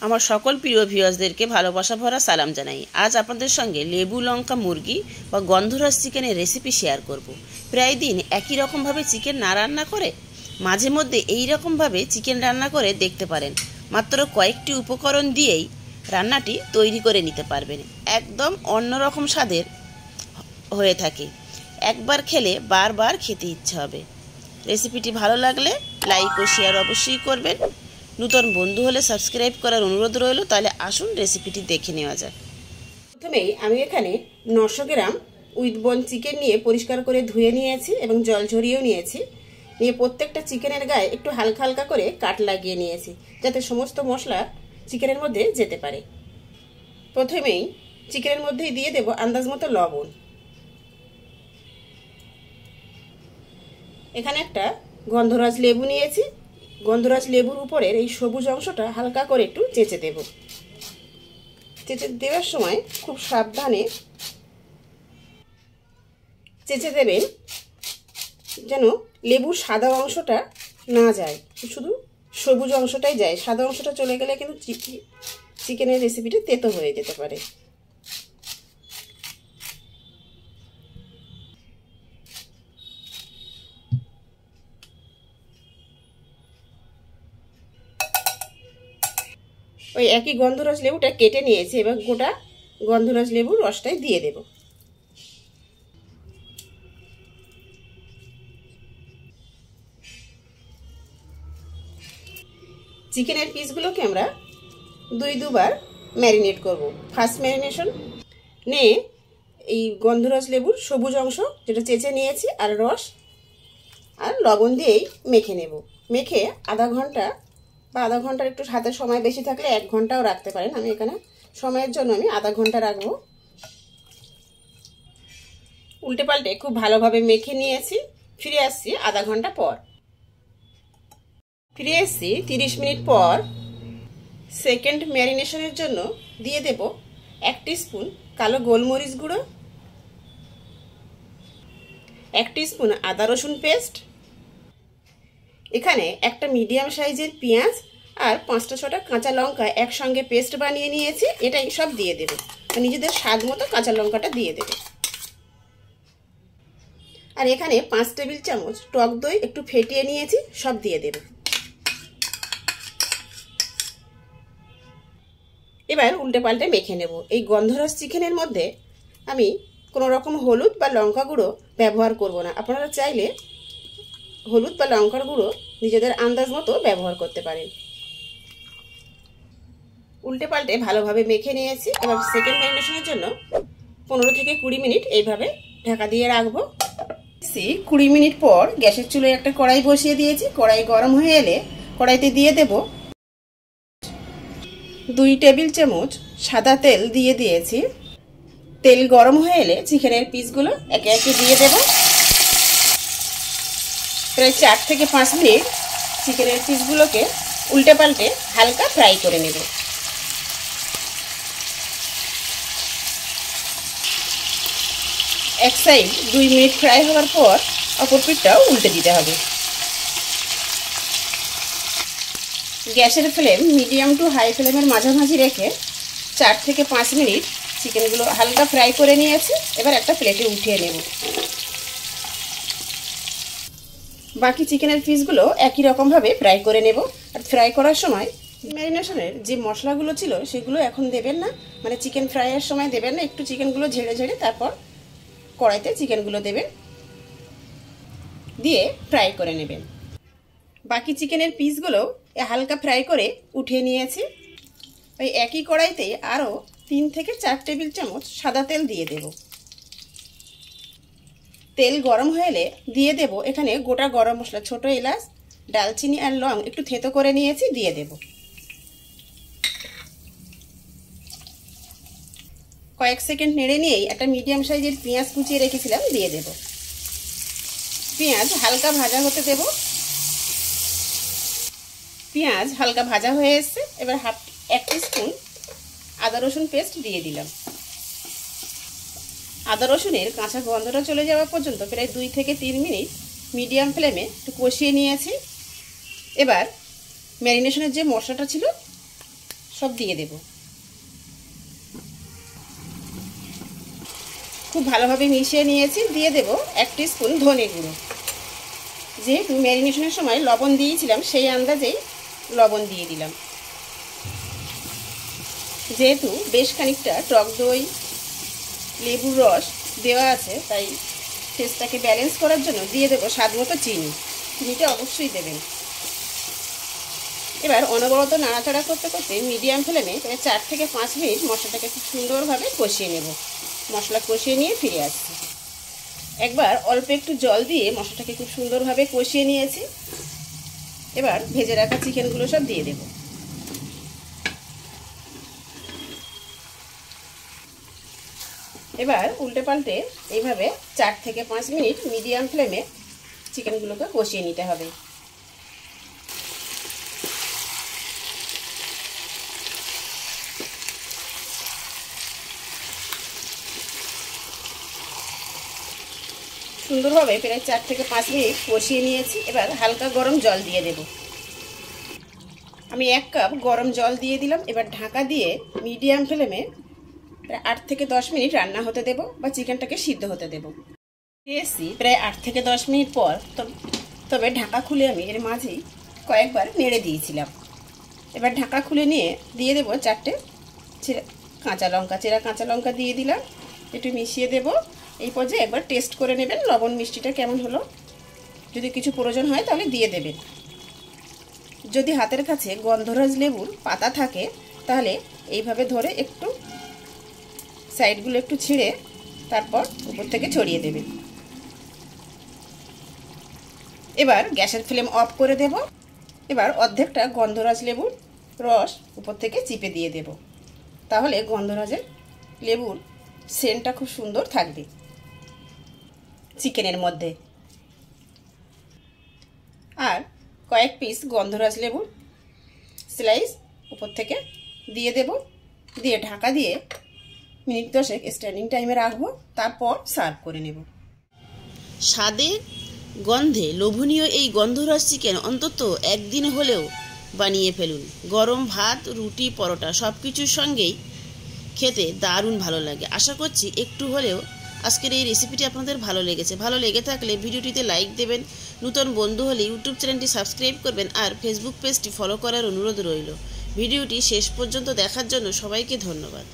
আমার সকল প্রিয় ভিউয়ার্সদেরকে ভালোবাসা ভরা সালাম জানাই। আজ আপনাদের সঙ্গে লেবু লঙ্কা মুরগি বা গন্ধরাজ চিকেনের রেসিপি শেয়ার করব। প্রায় দিন একই রকমভাবে চিকেন না রান্না করে মাঝে মধ্যে এই রকমভাবে চিকেন রান্না করে দেখতে পারেন। মাত্র কয়েকটি উপকরণ দিয়েই রান্নাটি তৈরি করে নিতে পারবেন। একদম অন্যরকম স্বাদের হয়ে থাকে। একবার খেলে বারবার খেতে ইচ্ছে হবে। রেসিপিটি ভালো লাগলে লাইক ও শেয়ার অবশ্যই করবেন। নতুন বন্ধু হলে সাবস্ক্রাইব করার অনুরোধ রইল। তাহলে আসুন রেসিপিটি দেখে নেওয়া যাক। প্রথমেই আমি এখানে 900 গ্রাম উইথ বোন চিকেন নিয়ে পরিষ্কার করে ধুয়ে নিয়েছি এবং জল ঝরিয়েও নিয়েছি। নিয়ে প্রত্যেকটা চিকেনের গায়ে একটু হালকা হালকা করে কাট লাগিয়ে নিয়েছি, যাতে সমস্ত মশলা চিকেনের মধ্যে যেতে পারে। প্রথমেই চিকেনের মধ্যে দিয়ে দেব আন্দাজ মতো লবণ। এখানে একটা গন্ধরাজ লেবু নিয়েছি। গন্ধরাজ লেবুর উপরের এই সবুজ অংশটা হালকা করে একটু চেঁচে দেব। চেঁচে দেওয়ার সময় খুব সাবধানে চেঁচে দেবেন, যেন লেবুর সাদা অংশটা না যায়, শুধু সবুজ অংশটাই যায়। সাদা অংশটা চলে গেলে কিন্তু চিকেনের রেসিপিটা তেতো হয়ে যেতে পারে। ওই একই গন্ধরাজ লেবুটা কেটে নিয়েছি এবং গোটা গন্ধরাজ লেবুর রসটাই দিয়ে দেব। চিকেনের পিসগুলোকে আমরা দুবার ম্যারিনেট করব। ফার্স্ট ম্যারিনেশন নিয়ে এই গন্ধরাজ লেবুর সবুজ অংশ যেটা চেঁচে নিয়েছি আর রস আর লবণ দিয়েই মেখে নেব। মেখে আধা ঘন্টা বা আধা ঘন্টার একটু হাতে সময় বেশি থাকলে 1 ঘন্টাও রাখতে পারেন। আমি এখানে সময়ের জন্য আমি আধা ঘন্টা রাখবো। উল্টে পাল্টে খুব ভালোভাবে মেখে নিয়েছি। ফিরে আসছি আধা ঘন্টা পর। ফিরে এসছি 30 মিনিট পর। সেকেন্ড ম্যারিনেশনের জন্য দিয়ে দেব 1 টিস্পুন কালো গোলমরিচ গুঁড়ো, 1 টিস্পুন আদা রসুন পেস্ট, এখানে একটা মিডিয়াম সাইজের পেঁয়াজ আর 5টা-6টা কাঁচা লঙ্কা একসঙ্গে পেস্ট বানিয়ে নিয়েছি। এটাই সব দিয়ে দেবে। নিজেদের স্বাদ মতো কাঁচা লঙ্কাটা দিয়ে দেবে। আর এখানে 5 টেবিল চামচ টক দই একটু ফেটিয়ে নিয়েছি, সব দিয়ে দেবে। এবার উল্টে পাল্টে মেখে নেব। এই গন্ধরাজ চিকেনের মধ্যে আমি কোনো রকম হলুদ বা লঙ্কা গুঁড়ো ব্যবহার করব না। আপনারা চাইলে হলুদ বা লঙ্কার গুঁড়ো নিজেদের আন্দাজ মতো ব্যবহার করতে পারেন। উল্টে পাল্টে ভালোভাবে মেখে নিয়েছি। এবার সেকেন্ড ম্যারিনেশনের জন্য 15 থেকে 20 মিনিট এইভাবে ঢাকা দিয়ে রাখবো। 20 মিনিট পর গ্যাসের চুলায় একটা কড়াই বসিয়ে দিয়েছি। কড়াই গরম হয়ে এলে কড়াইতে দিয়ে দেব 2 টেবিল চামচ সাদা তেল দিয়ে দিয়েছি। তেল গরম হয়ে এলে চিকেনের পিসগুলো একে একে দিয়ে দেব। প্রায় 4 থেকে 5 মিনিট চিকেনের পিসগুলোকে উল্টে পাল্টে হালকা ফ্রাই করে নেব। এক সাইড 2 মিনিট ফ্রাই হওয়ার পর অপর পিঠটাও উল্টে দিতে হবে। গ্যাসের ফ্লেম মিডিয়াম টু হাই ফ্লেমের মাঝামাঝি রেখে 4 থেকে 5 মিনিট চিকেনগুলো হালকা ফ্রাই করে নিয়েছি। এবার একটা প্লেটে উঠিয়ে নেব। বাকি চিকেনের পিসগুলো একই রকমভাবে ফ্রাই করে নেব। আর ফ্রাই করার সময় ম্যারিনেশনের যে মশলাগুলো ছিল সেগুলো এখন দেবেন না, মানে চিকেন ফ্রাইয়ের সময় দেবেন না। একটু চিকেনগুলো ঝেড়ে ঝেড়ে তারপর কড়াইতে চিকেনগুলো দেবেন, দিয়ে ফ্রাই করে নেবেন। বাকি চিকেনের পিসগুলো হালকা ফ্রাই করে উঠিয়ে নিয়েছি। ওই একই কড়াইতে আরও 3 থেকে 4 টেবিল চামচ সাদা তেল দিয়ে দেব। তেল গরম হয়ে এলে দিয়ে দেব এখানে গোটা গরম মশলা, ছোট এলাচ, ডালচিনি আর লং একটু থেতো করে নিয়েছি, দিয়ে দেব। কয়েক সেকেন্ড নেড়ে নিয়েই একটা মিডিয়াম সাইজের পেঁয়াজ কুচিয়ে রেখেছিলাম দিয়ে দেব। পেঁয়াজ হালকা ভাজা হতে দেব। পেঁয়াজ হালকা ভাজা হয়ে এসছে। এবার 1 টিস্পুন আদা রসুন পেস্ট দিয়ে দিলাম। আদা রসুনের কাঁচা গন্ধটা চলে যাওয়া পর্যন্ত প্রায় 2 থেকে 3 মিনিট মিডিয়াম ফ্লেমে একটু কষিয়ে নিয়েছি। এবার ম্যারিনেশনের যে মশলাটা ছিল সব দিয়ে দেব। খুব ভালোভাবে মিশিয়ে নিয়েছি। দিয়ে দেব 1 টিস্পুন ধনে গুঁড়ো। যেহেতু ম্যারিনেশনের সময় লবণ দিয়েছিলাম সেই আন্দাজেই লবণ দিয়ে দিলাম। যেহেতু বেশ খানিকটা টক দই লেবুর রস দেওয়া আছে তাই টেস্টটাকে ব্যালেন্স করার জন্য দিয়ে দেবো স্বাদ মতো চিনি। চিনিটা অবশ্যই দেবেন। এবার অনবরত নাড়াচাড়া করতে করতে মিডিয়াম ফ্লেমে 4 থেকে 5 মিনিট মশলাটাকে খুব সুন্দরভাবে কষিয়ে নেব। মশলা কষিয়ে নিয়ে ফিরে আসছি। একবার অল্প একটু জল দিয়ে মশলাটাকে খুব সুন্দরভাবে কষিয়ে নিয়েছি। এবার ভেজে রাখা চিকেনগুলো সব দিয়ে দেব। এবার উল্টে পাল্টে এইভাবে 4 থেকে 5 মিনিট মিডিয়াম ফ্লেমে চিকেনগুলোকে কষিয়ে নিতে হবে। সুন্দরভাবে প্রায় 4 থেকে 5 মিনিট কষিয়ে নিয়েছি। এবার হালকা গরম জল দিয়ে দেব। আমি 1 কাপ গরম জল দিয়ে দিলাম। এবার ঢাকা দিয়ে মিডিয়াম ফ্লেমে 8 থেকে 10 মিনিট রান্না হতে দেব বা চিকেনটাকে সিদ্ধ হতে দেব। এসি প্রায় 8 থেকে 10 মিনিট পর তবে ঢাকা খুলে আমি এর মাঝেই কয়েকবার নেড়ে দিয়েছিলাম। এবার ঢাকা খুলে নিয়ে দিয়ে দেব 4টে কাঁচা লঙ্কা। চেরা কাঁচা লঙ্কা দিয়ে দিলাম। একটু মিশিয়ে দেব। এই পর্যায়ে একবার টেস্ট করে নেবেন লবণ মিষ্টিটা কেমন হলো। যদি কিছু প্রয়োজন হয় তাহলে দিয়ে দেবেন। যদি হাতের কাছে গন্ধরাজ লেবুর পাতা থাকে তাহলে এইভাবে ধরে একটু সাইডগুলো একটু ছিঁড়ে তারপর উপর থেকে ছড়িয়ে দেবেন। এবার গ্যাসের ফ্লেম অফ করে দেব। এবার অর্ধেকটা গন্ধরাজ লেবুর রস উপর থেকে চিপে দিয়ে দেব। তাহলে গন্ধরাজের লেবুর সেন্টটা খুব সুন্দর থাকবে চিকেনের মধ্যে। আর কয়েক পিস গন্ধরাজ লেবুর স্লাইস উপর থেকে দিয়ে দেব। দিয়ে ঢাকা দিয়ে মিনিট 10 স্ট্যান্ডিং টাইমে রাখবো। তারপর সার্ভ করে নেব। স্বাদে গন্ধে লোভনীয় এই গন্ধরাজ চিকেন অন্তত একদিন হলেও বানিয়ে ফেলুন। গরম ভাত, রুটি, পরোটা সব কিছুর সঙ্গেই খেতে দারুণ ভালো লাগে। আশা করছি একটু হলেও আজকের এই রেসিপিটি আপনাদের ভালো লেগেছে। ভালো লেগে থাকলে ভিডিওটিতে লাইক দেবেন। নতুন বন্ধু হলে ইউটিউব চ্যানেলটি সাবস্ক্রাইব করবেন আর ফেসবুক পেজটি ফলো করার অনুরোধ রইল। ভিডিওটি শেষ পর্যন্ত দেখার জন্য সবাইকে ধন্যবাদ।